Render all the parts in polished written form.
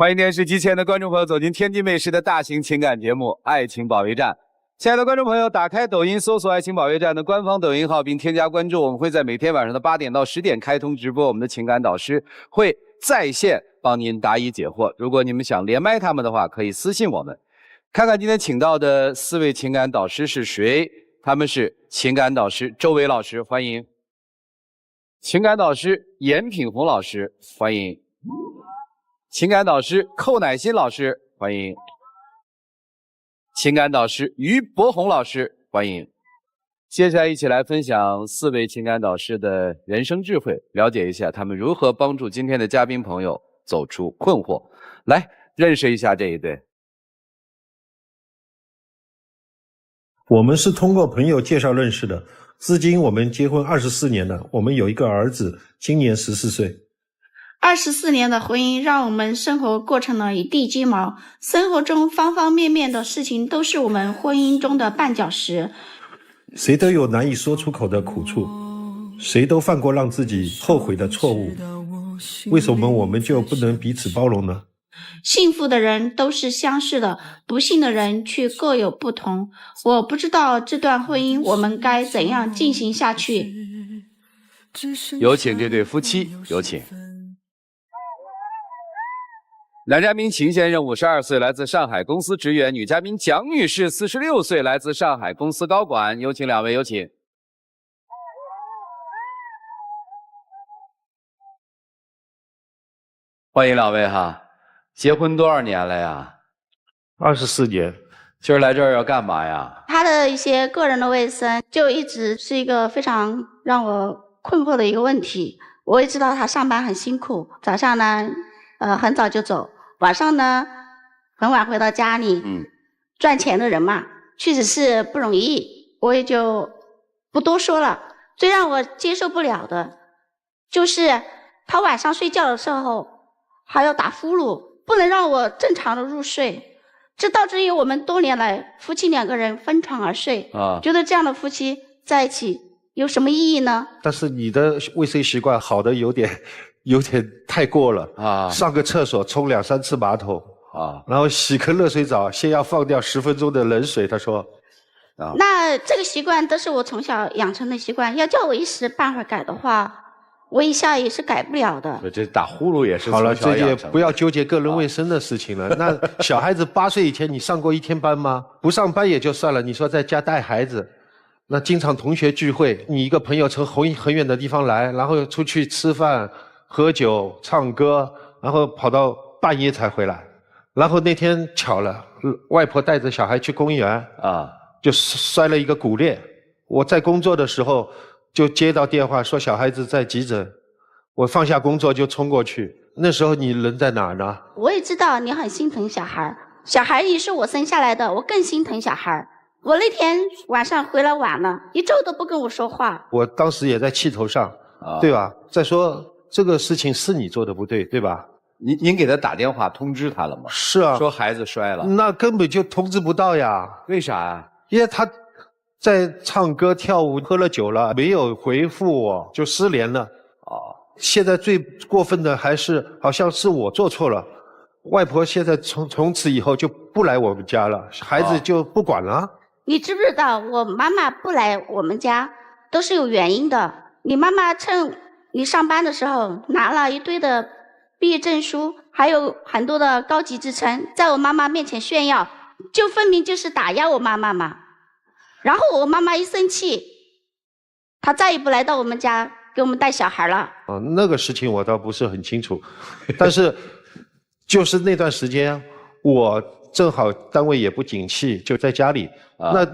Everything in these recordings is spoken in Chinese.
欢迎电视机前的观众朋友走进天津卫视的大型情感节目《爱情保卫战》。亲爱的观众朋友，打开抖音搜索“爱情保卫战”的官方抖音号并添加关注，我们会在每天晚上的8点到10点开通直播，我们的情感导师会在线帮您答疑解惑。如果你们想连麦他们的话，可以私信我们。看看今天请到的4位情感导师是谁？他们是情感导师周伟老师，欢迎；情感导师严品红老师，欢迎；情感导师寇乃馨老师，欢迎；情感导师于博宏老师，欢迎。接下来一起来分享4位情感导师的人生智慧，了解一下他们如何帮助今天的嘉宾朋友走出困惑。来，认识一下这一对。我们是通过朋友介绍认识的，至今我们结婚24年了，我们有一个儿子，今年14岁。24年的婚姻让我们生活过成了一地鸡毛，生活中方方面面的事情都是我们婚姻中的绊脚石。谁都有难以说出口的苦处，谁都犯过让自己后悔的错误，为什么我们就不能彼此包容呢？幸福的人都是相似的，不幸的人却各有不同。我不知道这段婚姻我们该怎样进行下去。有请这对夫妻，有请。男嘉宾秦先生52岁，来自上海公司职员；女嘉宾蒋女士46岁，来自上海公司高管。有请2位，有请。欢迎2位哈。结婚多少年了呀？24年。今儿来这儿要干嘛呀？他的一些个人的卫生就一直是一个非常让我困惑的一个问题。我也知道他上班很辛苦，早上呢很早就走，晚上呢很晚回到家里。赚钱的人嘛，确实是不容易，我也就不多说了。最让我接受不了的就是他晚上睡觉的时候还要打呼噜，不能让我正常的入睡，这导致于我们多年来夫妻2个人分床而睡。觉得这样的夫妻在一起有什么意义呢？但是你的卫生习惯好的有点太过了啊！上个厕所冲2、3次马桶啊，然后洗个热水澡，先要放掉10分钟的冷水。他说，那这个习惯都是我从小养成的习惯，要叫我一时半会儿改的话，我一下也是改不了的。这打呼噜也是好了，这也不要纠结个人卫生的事情了。那小孩子8岁以前，你上过1天班吗？不上班也就算了，你说在家带孩子，那经常同学聚会，你一个朋友从很远的地方来，然后出去吃饭、喝酒、唱歌，然后跑到半夜才回来。然后那天巧了，外婆带着小孩去公园啊，就摔了一个骨裂。我在工作的时候就接到电话说小孩子在急诊，我放下工作就冲过去。那时候你人在哪儿呢？我也知道你很心疼小孩，小孩也是我生下来的，我更心疼小孩。我那天晚上回来晚了，1周都不跟我说话。我当时也在气头上，对吧？再说这个事情是你做的不对，对吧？您给他打电话通知他了吗？是啊，说孩子摔了，那根本就通知不到呀。为啥呀？因为他在唱歌跳舞，喝了酒了，没有回复我，就失联了。现在最过分的还是好像是我做错了，外婆现在从此以后就不来我们家了，孩子就不管了。你知不知道我妈妈不来我们家都是有原因的？你妈妈趁你上班的时候拿了一堆的毕业证书，还有很多的高级职称，在我妈妈面前炫耀，就分明就是打压我妈妈嘛。然后我妈妈一生气，她再也不来到我们家给我们带小孩了。那个事情我倒不是很清楚，但是就是那段时间我正好单位也不景气，就在家里。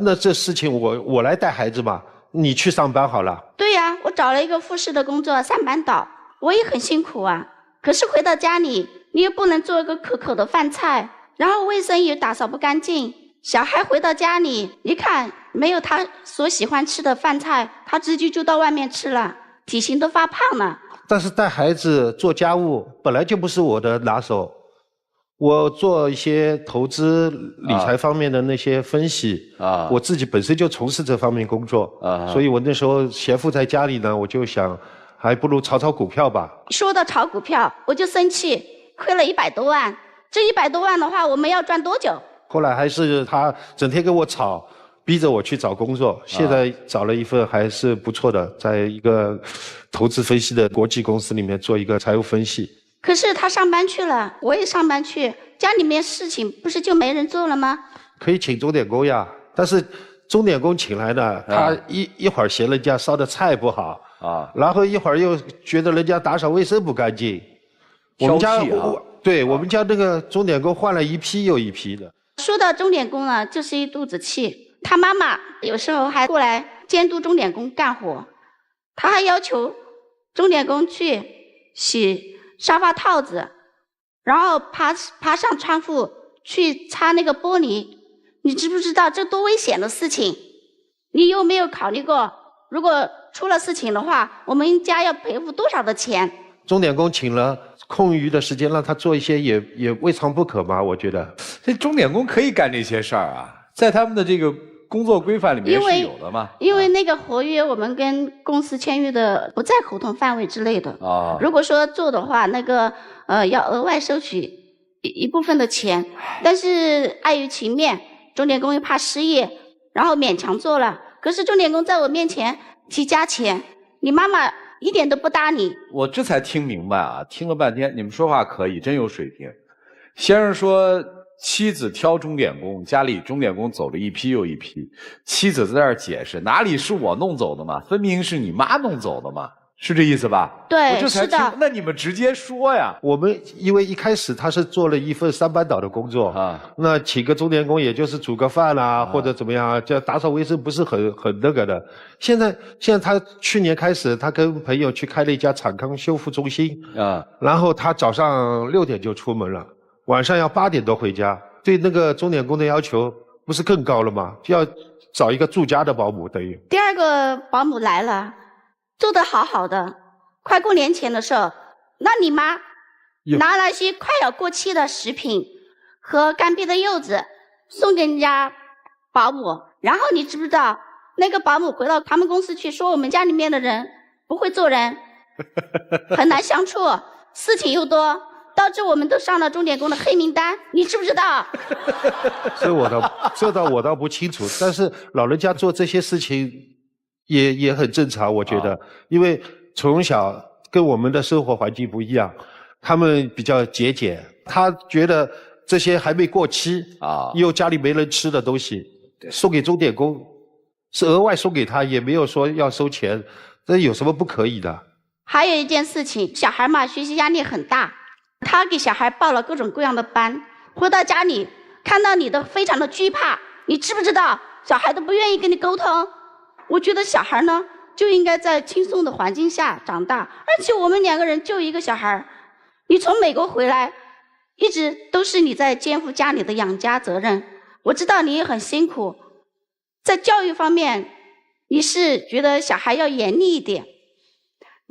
那这事情我来带孩子嘛，你去上班好了。对呀，我找了一个复式的工作，3班倒，我也很辛苦啊。可是回到家里，你又不能做一个可口的饭菜，然后卫生也打扫不干净。小孩回到家里一看没有他所喜欢吃的饭菜，他直接就到外面吃了，体型都发胖了。但是带孩子做家务本来就不是我的拿手，我做一些投资理财方面的那些分析我自己本身就从事这方面工作所以我那时候闲赋在家里呢，我就想还不如炒炒股票吧。说到炒股票我就生气，亏了100多万，这100多万的话，我们要赚多久？后来还是他整天跟我吵，逼着我去找工作。现在找了一份还是不错的，在一个投资分析的国际公司里面做一个财务分析。可是他上班去了，我也上班去，家里面事情不是就没人做了吗？可以请钟点工呀，但是钟点工请来呢，他一会儿嫌人家烧的菜不好啊，然后一会儿又觉得人家打扫卫生不干净。我们家我们家那个钟点工换了一批又一批的。说到钟点工呢，就是一肚子气。他妈妈有时候还过来监督钟点工干活，他还要求钟点工去洗沙发套子，然后爬上窗户去擦那个玻璃。你知不知道这多危险的事情？你有没有考虑过，如果出了事情的话，我们家要赔付多少的钱？钟点工请了空余的时间让他做一些也未尝不可嘛，我觉得。这钟点工可以干这些事儿啊，在他们的这个工作规范里面是有的嘛。因为那个合约我们跟公司签约的不在合同范围之内的。啊。如果说做的话，那个要额外收取一部分的钱，但是碍于情面，钟点工又怕失业，然后勉强做了。可是钟点工在我面前提加钱，你妈妈一点都不搭理。我这才听明白啊，听了半天，你们说话可以，真有水平。先生说妻子挑钟点工，家里钟点工走了一批又一批，妻子在那儿解释，哪里是我弄走的嘛，分明是你妈弄走的嘛，是这意思吧？对，是的。那你们直接说呀。我们因为一开始他是做了一份三班倒的工作啊，那请个钟点工也就是煮个饭啦，或者怎么样，这打扫卫生不是很那个的。现在他去年开始，他跟朋友去开了一家产康修复中心啊，然后他早上6点就出门了，晚上要8点多回家。对那个钟点工的要求不是更高了吗？就要找一个住家的保姆等于。第二个保姆来了，做得好好的，快过年前的时候，那你妈拿了些快要过期的食品和干瘪的柚子送给人家保姆，然后你知不知道那个保姆回到他们公司去说我们家里面的人不会做人，很难相处，事情又多，导致我们都上了钟点工的黑名单，你知不知道？这倒我倒不清楚，但是老人家做这些事情也很正常，我觉得，因为从小跟我们的生活环境不一样，他们比较节俭，他觉得这些还没过期啊，又家里没人吃的东西，送给钟点工是额外送给他，也没有说要收钱，这有什么不可以的？还有一件事情，小孩嘛，学习压力很大，他给小孩报了各种各样的班，回到家里看到你都非常的惧怕，你知不知道？小孩都不愿意跟你沟通。我觉得小孩呢就应该在轻松的环境下长大，而且我们2个人就一个小孩，你从美国回来，一直都是你在肩负家里的养家责任。我知道你也很辛苦，在教育方面，你是觉得小孩要严厉一点，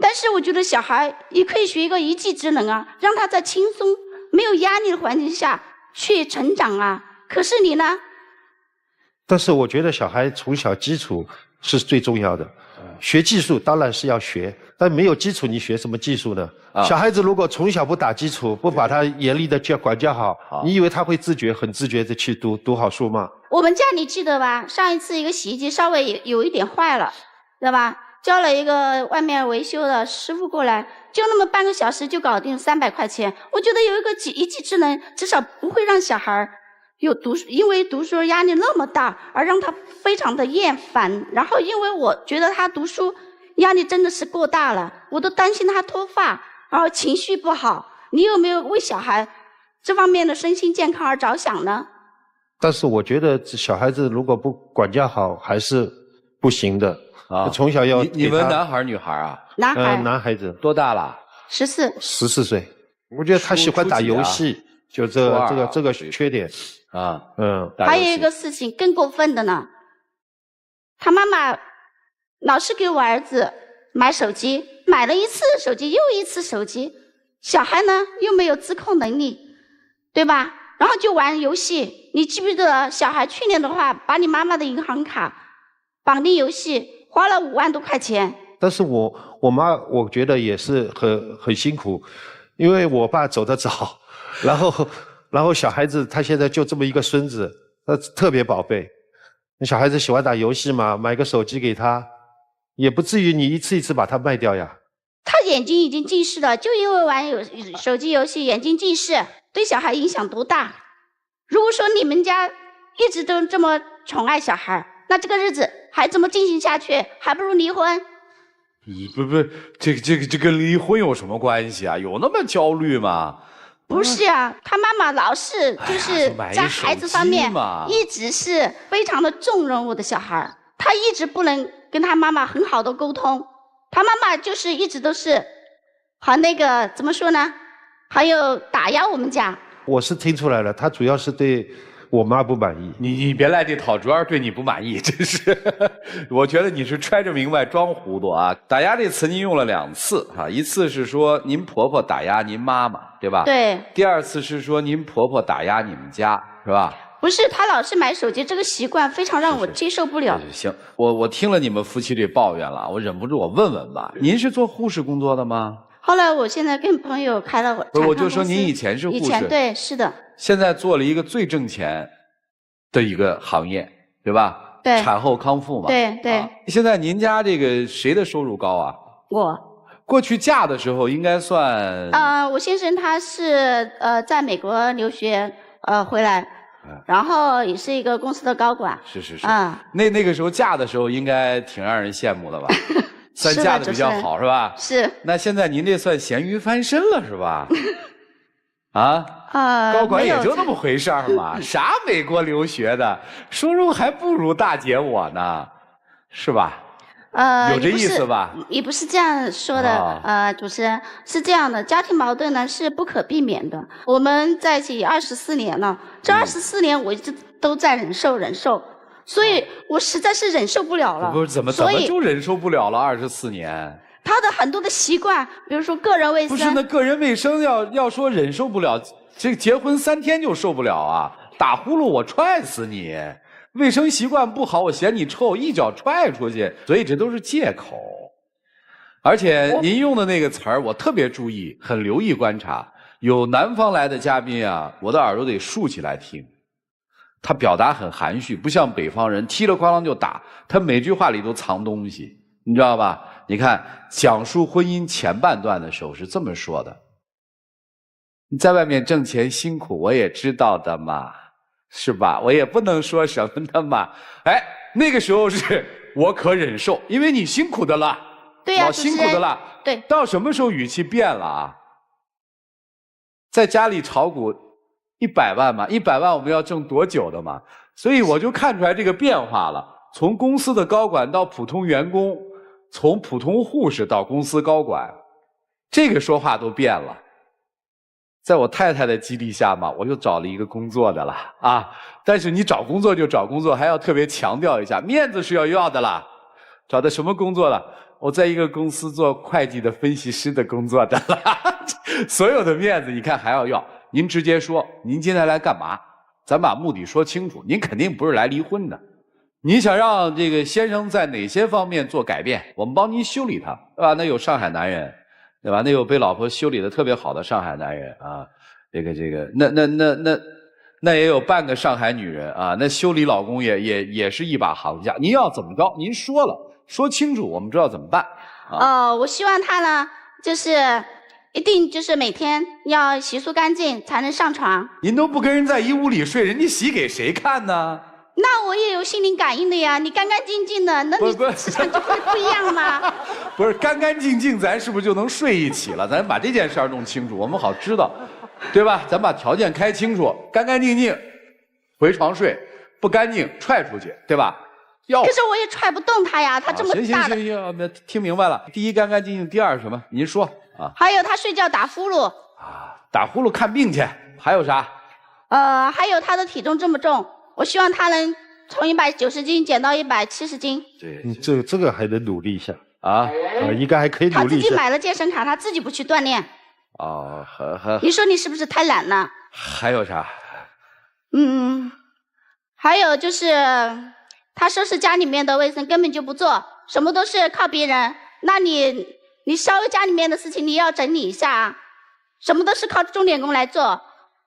但是我觉得小孩也可以学一个一技之能啊，让他在轻松没有压力的环境下去成长啊。可是你呢？但是我觉得小孩从小基础是最重要的，学技术当然是要学，但没有基础你学什么技术呢？小孩子如果从小不打基础，不把他严厉的管教好，你以为他会很自觉的去读好书吗？我们家你记得吧？上一次一个洗衣机稍微有一点坏了，知道吧？叫了一个外面维修的师傅过来，就那么半个小时就搞定300块钱。我觉得有一个一技之能，至少不会让小孩因为读书压力那么大而让他非常的厌烦。然后因为我觉得他读书压力真的是过大了，我都担心他脱发，然后情绪不好。你有没有为小孩这方面的身心健康而着想呢？但是我觉得小孩子如果不管教好还是不行的啊。从小要你们男孩女孩啊？男孩子。多大了？14岁。我觉得他喜欢打游戏，就这个缺点啊。还有一个事情更过分的呢，他妈妈老是给我儿子买手机，买了一次手机又一次手机，小孩呢又没有自控能力，对吧？然后就玩游戏。你记不记得小孩去年的话把你妈妈的银行卡绑定游戏，花了5万多块钱。但是我妈我觉得也是很辛苦，因为我爸走得早，然后小孩子他现在就这么一个孙子，他特别宝贝。那小孩子喜欢打游戏嘛，买个手机给他，也不至于你一次一次把他卖掉呀。他眼睛已经近视了，就因为玩手机游戏眼睛近视，对小孩影响多大？如果说你们家一直都这么宠爱小孩，那这个日子还怎么进行下去？还不如离婚。不，这跟离婚有什么关系啊？有那么焦虑吗？不是啊，他妈妈老是就是在孩子方面一直是非常的纵容我的小孩，他一直不能跟他妈妈很好的沟通，他妈妈就是一直都是和那个怎么说呢，还有打压我们家。我是听出来了，他主要是对我妈不满意。你别赖这套，主要是对你不满意，真是。我觉得你是揣着明白装糊涂啊！打压这词您用了2次啊，一次是说您婆婆打压您妈妈，对吧？对。第2次是说您婆婆打压你们家，是吧？不是，他老是买手机，这个习惯非常让我接受不了。行，我听了你们夫妻这抱怨了，我忍不住我问问吧，您是做护士工作的吗？后来我现在跟朋友开了不是，我就说您以前是护士，以前对，是的。现在做了一个最挣钱的一个行业，对吧？对，产后康复嘛。对对。现在您家这个谁的收入高啊？我。过去嫁的时候应该算。我先生他是在美国留学回来，然后也是一个公司的高管。是。那个时候嫁的时候应该挺让人羡慕的吧？算嫁的比较好是吧？是。那现在您这算咸鱼翻身了是吧？高管也就那么回事儿嘛，啥美国留学的，收入还不如大姐我呢，是吧？有这意思吧？也不是这样说的，主持人是这样的，家庭矛盾呢是不可避免的。我们在一起24年了，这24年我一直都在忍受，所以我实在是忍受不了了。不是怎么就忍受不了了？24年。他的很多的习惯，比如说个人卫生。不是，那个人卫生要说忍受不了，这个结婚3天就受不了啊！打呼噜我踹死你！卫生习惯不好，我嫌你臭，一脚踹出去。所以这都是借口。而且您用的那个词儿，我特别注意，很留意观察。有南方来的嘉宾啊，我的耳朵得竖起来听。他表达很含蓄，不像北方人踢了哐啷就打，他每句话里都藏东西，你知道吧？你看，讲述婚姻前半段的时候是这么说的：你在外面挣钱辛苦，我也知道的嘛，是吧？我也不能说什么的嘛。哎，那个时候是我可忍受，因为你辛苦的了，对呀，老辛苦的了。对。到什么时候语气变了啊？在家里炒股100万嘛，100万我们要挣多久的嘛？所以我就看出来这个变化了，从公司的高管到普通员工。从普通护士到公司高管，这个说话都变了。在我太太的激励下嘛，我又找了一个工作的了啊。但是你找工作就找工作，还要特别强调一下，面子是要的啦。找的什么工作了？我在一个公司做会计的分析师的工作的了。所有的面子你看还要。您直接说，您今天来干嘛？咱把目的说清楚。您肯定不是来离婚的。你想让这个先生在哪些方面做改变，我们帮您修理他，对吧？那有上海男人，对吧？那有被老婆修理的特别好的上海男人啊，这个，那也有半个上海女人啊，那修理老公也是一把行家。您要怎么着？您说了，说清楚，我们知道怎么办。我希望他呢，就是一定就是每天要洗漱干净才能上床。您都不跟人在一屋里睡，人家洗给谁看呢？那我也有心灵感应的呀，你干干净净的，那你思想就会不一样吗？不是干干净净，咱是不是就能睡一起了？咱把这件事儿弄清楚，我们好知道，对吧？咱把条件开清楚，干干净净回床睡，不干净踹出去，对吧？可是我也踹不动他呀，他这么大的。行，听明白了。第一干干净净，第二什么？您说啊。还有他睡觉打呼噜。打呼噜看病去。还有啥？还有他的体重这么重。我希望他能从190斤减到170斤。对，这个还能努力一下啊，应该还可以努力一下。他自己买了健身卡，他自己不去锻炼。你说你是不是太懒了？还有啥？还有就是他收拾家里面的卫生根本就不做，什么都是靠别人。那你稍微家里面的事情你要整理一下啊，什么都是靠钟点工来做。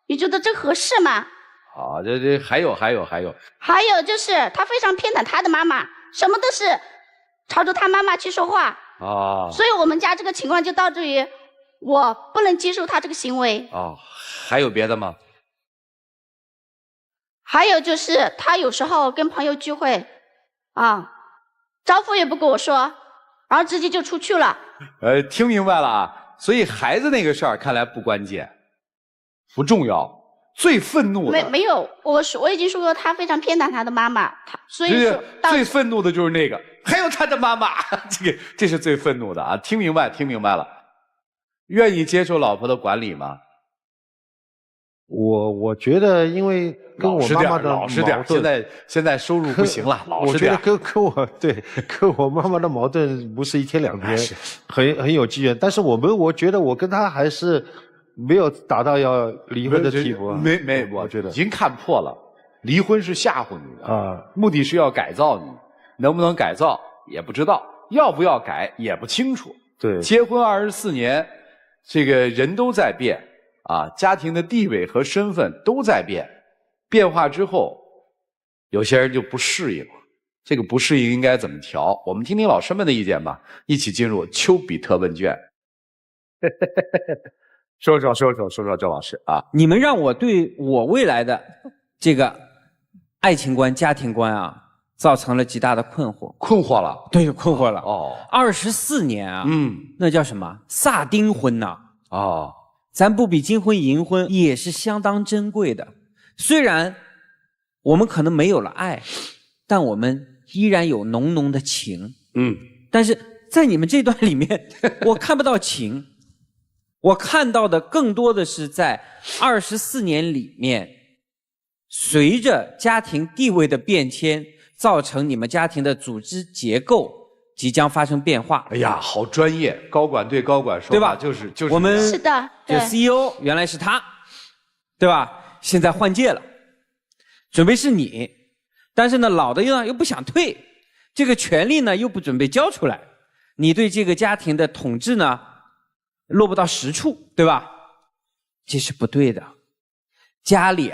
你觉得这合适吗？好，这还有，还有就是他非常偏袒他的妈妈，什么都是朝着他妈妈去说话。所以我们家这个情况就导致于我不能接受他这个行为。还有别的吗？还有就是他有时候跟朋友聚会招呼也不跟我说，然后直接就出去了。听明白了啊，所以孩子那个事儿看来不关键，不重要。最愤怒的没有，我已经说过他非常偏袒他的妈妈，所以说最愤怒的就是那个，还有他的妈妈，这是最愤怒的啊！听明白了，愿意接受老婆的管理吗？我觉得，因为跟我妈妈的老实点，现在收入不行了，老实点。我觉得跟我妈妈的矛盾不是一天两天，很有积怨。但是我觉得我跟她还是没有达到要离婚的地步。没，我觉得已经看破了，离婚是吓唬你的目的是要改造你，能不能改造也不知道，要不要改也不清楚。对，结婚24年，这个人都在变。家庭的地位和身份都在变化之后，有些人就不适应了。这个不适应应该怎么调？我们听听老师们的意见吧。一起进入丘比特问卷。说说周老师啊，你们让我对我未来的这个爱情观、家庭观造成了极大的困惑了。对，困惑了。24年那叫什么？萨丁婚呐。咱不比金婚银婚也是相当珍贵的，虽然我们可能没有了爱，但我们依然有浓浓的情。但是在你们这段里面，我看不到情，我看到的更多的是在24年里面，随着家庭地位的变迁，造成你们家庭的组织结构即将发生变化。哎呀，好专业，高管对高管说，对吧？就是我们是的，这 CEO 原来是他，对吧？现在换届了，准备是你，但是呢，老的又不想退，这个权力呢又不准备交出来，你对这个家庭的统治呢落不到实处，对吧？这是不对的。家里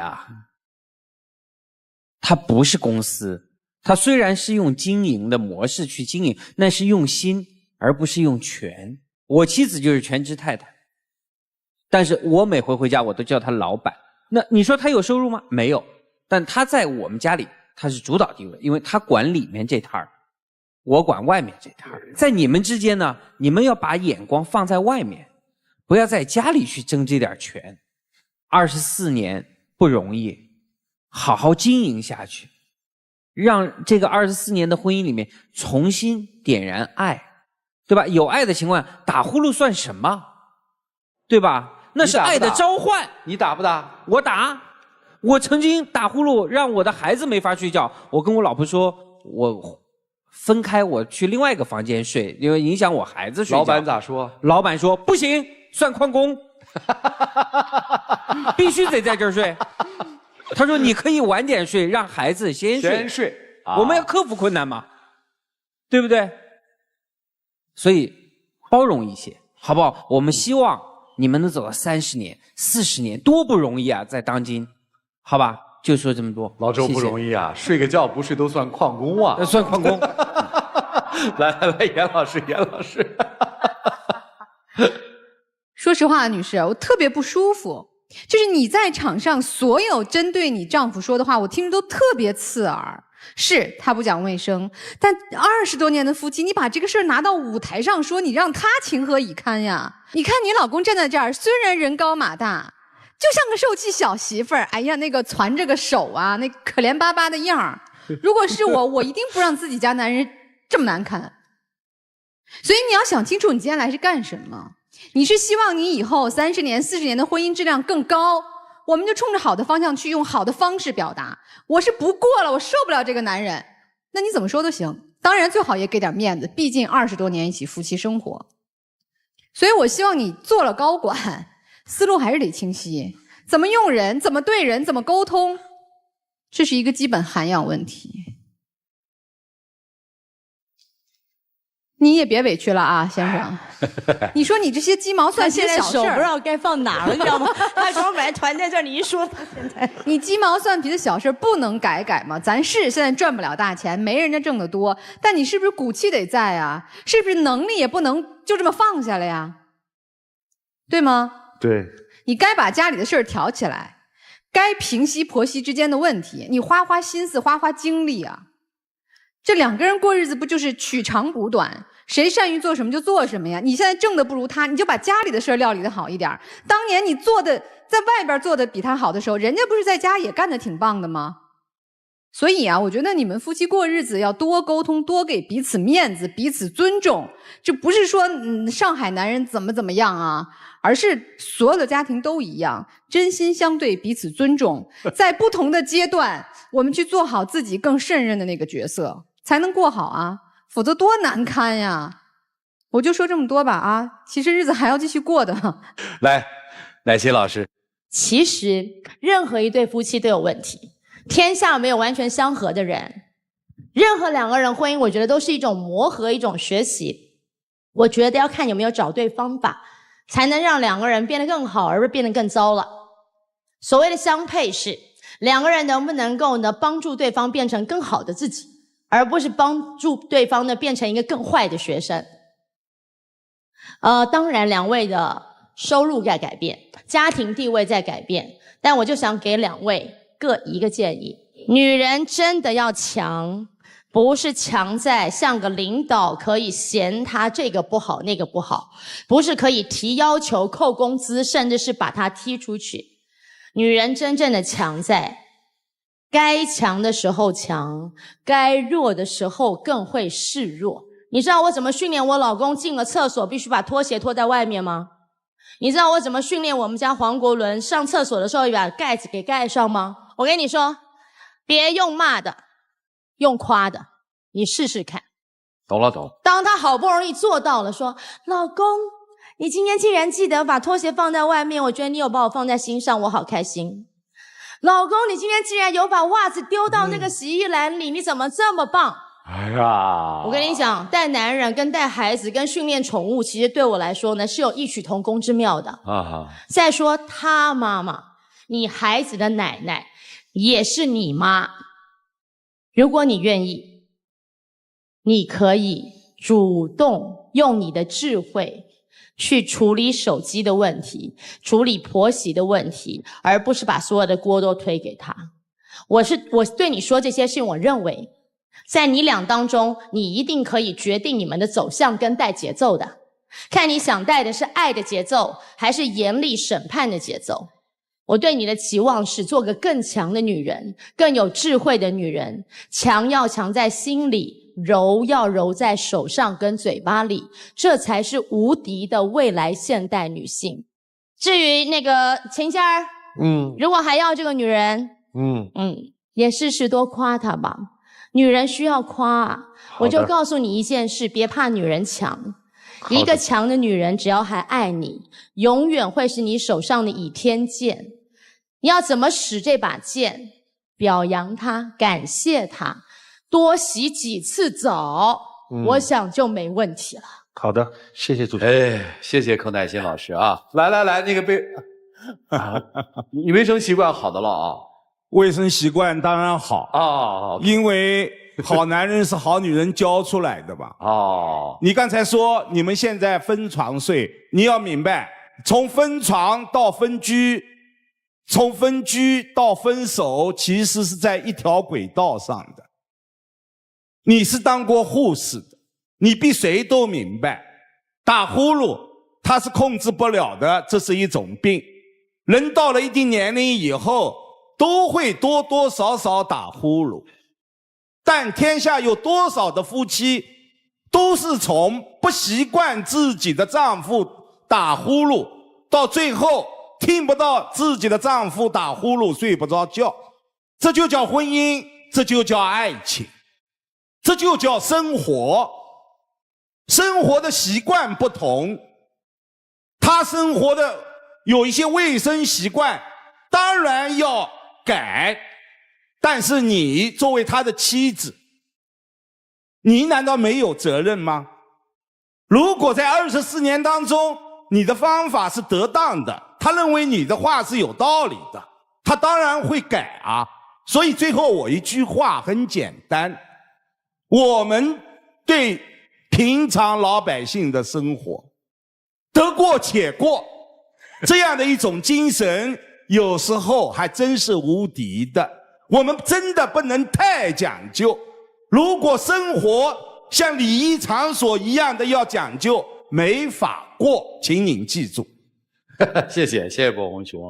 它不是公司。他虽然是用经营的模式去经营，那是用心，而不是用权。我妻子就是全职太太，但是我每回回家我都叫她老板。那你说她有收入吗？没有，但她在我们家里她是主导地位，因为她管里面这摊儿，我管外面这摊儿。在你们之间呢，你们要把眼光放在外面，不要在家里去争这点权。24年不容易，好好经营下去。让这个24年的婚姻里面重新点燃爱，对吧？有爱的情况，打呼噜算什么？对吧？那是爱的召唤。你打不打？我打。我曾经打呼噜让我的孩子没法睡觉，我跟我老婆说，我分开，我去另外一个房间睡，因为影响我孩子睡觉。老板咋说？老板说不行，算旷工，必须得在这儿睡。他说：“你可以晚点睡，让孩子先睡。我们要克服困难嘛，对不对？所以包容一些，好不好？我们希望你们能走到30年、40年，多不容易啊！在当今，好吧，就说这么多。老周不容易啊，睡个觉不睡都算旷工啊，算旷工。来，严老师。说实话，女士，我特别不舒服。”就是你在场上所有针对你丈夫说的话，我听着都特别刺耳。是他不讲卫生，但20多年的夫妻，你把这个事儿拿到舞台上说，你让他情何以堪呀？你看你老公站在这儿，虽然人高马大，就像个受气小媳妇儿。哎呀，那个攒着个手那可怜巴巴的样儿。如果是我一定不让自己家男人这么难看。所以你要想清楚，你今天来是干什么？你是希望你以后30年、40年的婚姻质量更高，我们就冲着好的方向去，用好的方式表达。我是不过了，我受不了这个男人，那你怎么说都行。当然最好也给点面子，毕竟20多年一起夫妻生活。所以我希望你做了高管，思路还是得清晰，怎么用人，怎么对人，怎么沟通，这是一个基本涵养问题。你也别委屈了啊，先生。你说你这些鸡毛蒜皮的他现在小事儿，手不知道该放哪了，你知道吗？他手本来团在这儿，你一说，他现在你鸡毛蒜皮的小事儿不能改吗？咱是现在赚不了大钱，没人家挣得多，但你是不是骨气得在啊？是不是能力也不能就这么放下了呀？对吗？对，你该把家里的事儿挑起来，该平息婆媳之间的问题，你花心思，花精力啊。这两个人过日子不就是取长补短，谁善于做什么就做什么呀？你现在挣的不如他，你就把家里的事儿料理的好一点。当年你做的在外边做的比他好的时候，人家不是在家也干得挺棒的吗？所以啊，我觉得你们夫妻过日子要多沟通，多给彼此面子，彼此尊重。这不是说上海男人怎么样啊，而是所有的家庭都一样，真心相对，彼此尊重，在不同的阶段，我们去做好自己更胜任的那个角色，才能过好啊，否则多难堪呀！我就说这么多吧啊，其实日子还要继续过的。来，乃琪老师，其实任何一对夫妻都有问题，天下没有完全相合的人。任何两个人婚姻，我觉得都是一种磨合，一种学习。我觉得要看有没有找对方法，才能让两个人变得更好，而不是变得更糟了。所谓的相配是两个人能不能够帮助对方变成更好的自己，而不是帮助对方变成一个更坏的学生。当然两位的收入在改变，家庭地位在改变，但我就想给两位各一个建议。女人真的要强，不是强在像个领导可以嫌他这个不好那个不好，不是可以提要求扣工资，甚至是把他踢出去。女人真正的强在该强的时候强，该弱的时候更会示弱。你知道我怎么训练我老公进了厕所必须把拖鞋脱在外面吗？你知道我怎么训练我们家黄国伦上厕所的时候把盖子给盖上吗？我跟你说，别用骂的，用夸的，你试试看。懂了。当他好不容易做到了，说老公你今天竟然记得把拖鞋放在外面，我觉得你有把我放在心上，我好开心。老公你今天竟然有把袜子丢到那个洗衣篮里，你怎么这么棒？哎呀，我跟你讲，带男人跟带孩子跟训练宠物，其实对我来说呢是有异曲同工之妙的啊。再说他妈妈，你孩子的奶奶也是你妈，如果你愿意，你可以主动用你的智慧去处理手机的问题，处理婆媳的问题，而不是把所有的锅都推给他。我对你说这些事情，我认为在你俩当中，你一定可以决定你们的走向跟带节奏的，看你想带的是爱的节奏，还是严厉审判的节奏。我对你的期望是做个更强的女人，更有智慧的女人。强要强在心里，柔要柔在手上跟嘴巴里，这才是无敌的未来现代女性。至于那个秦仙儿，如果还要这个女人，也试试多夸她吧。女人需要夸，我就告诉你一件事，别怕女人强。一个强的女人，只要还爱你，永远会是你手上的倚天剑。你要怎么使这把剑？表扬她，感谢她，多洗几次澡，我想就没问题了。好的，谢谢主持人。哎，谢谢寇乃馨老师啊！来，那个你卫生习惯好的了啊。卫生习惯当然好啊，因为好男人是好女人教出来的嘛。哦，你刚才说你们现在分床睡，你要明白，从分床到分居，从分居到分手，其实是在一条轨道上的。你是当过护士的，你比谁都明白，打呼噜它是控制不了的，这是一种病。人到了一定年龄以后，都会多多少少打呼噜，但天下有多少的夫妻都是从不习惯自己的丈夫打呼噜，到最后听不到自己的丈夫打呼噜睡不着觉。这就叫婚姻，这就叫爱情，这就叫生活。生活的习惯不同，他生活的有一些卫生习惯当然要改，但是你作为他的妻子，你难道没有责任吗？如果在24年当中，你的方法是得当的，他认为你的话是有道理的，他当然会改啊。所以最后我一句话很简单，我们对平常老百姓的生活得过且过，这样的一种精神有时候还真是无敌的。我们真的不能太讲究，如果生活像礼仪场所一样的要讲究，没法过，请您记住。谢谢郭红雄，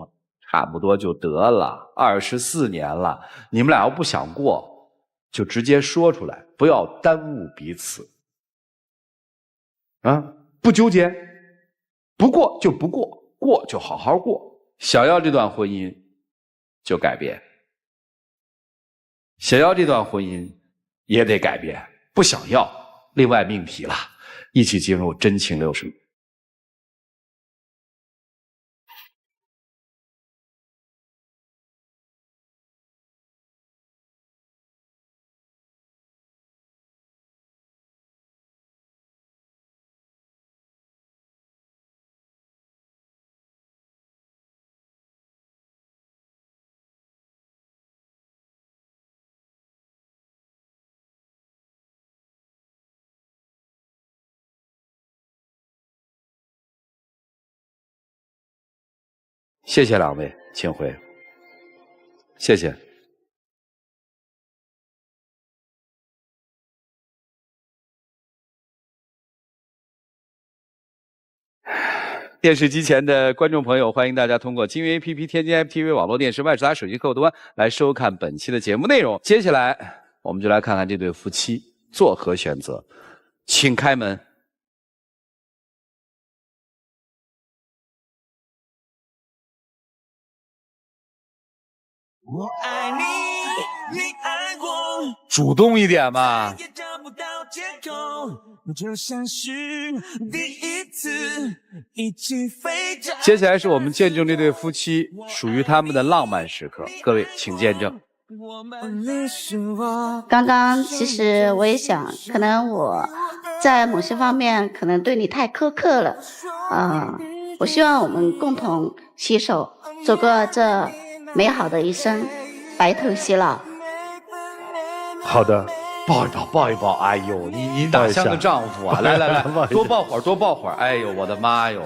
差不多就得了，24年了，你们俩要不想过，就直接说出来，不要耽误彼此。啊，不纠结，不过就不过，过就好好过。想要这段婚姻，就改变；想要这段婚姻，也得改变。不想要，另外命题了，一起进入真情60秒。谢谢两位，请回。谢谢。电视机前的观众朋友，欢迎大家通过金鱼 APP、天津 FTV 网络电视、万事达手机客户端来收看本期的节目内容。接下来，我们就来看看这对夫妻作何选择，请开门。我爱你，你爱我，主动一点嘛。也找不到借口，就像是第一次一起飞着。接下来是我们见证这对夫妻属于他们的浪漫时刻，各位请见证。刚刚其实我也想，可能我在某些方面可能对你太苛刻了，我希望我们共同携手走过这美好的一生，白头偕老。好的，抱一抱，抱一抱。哎呦，你哪像个丈夫啊？来来来，多抱会儿，多抱会儿。哎呦，我的妈哟！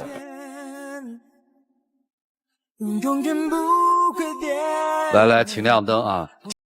来来，请亮灯啊！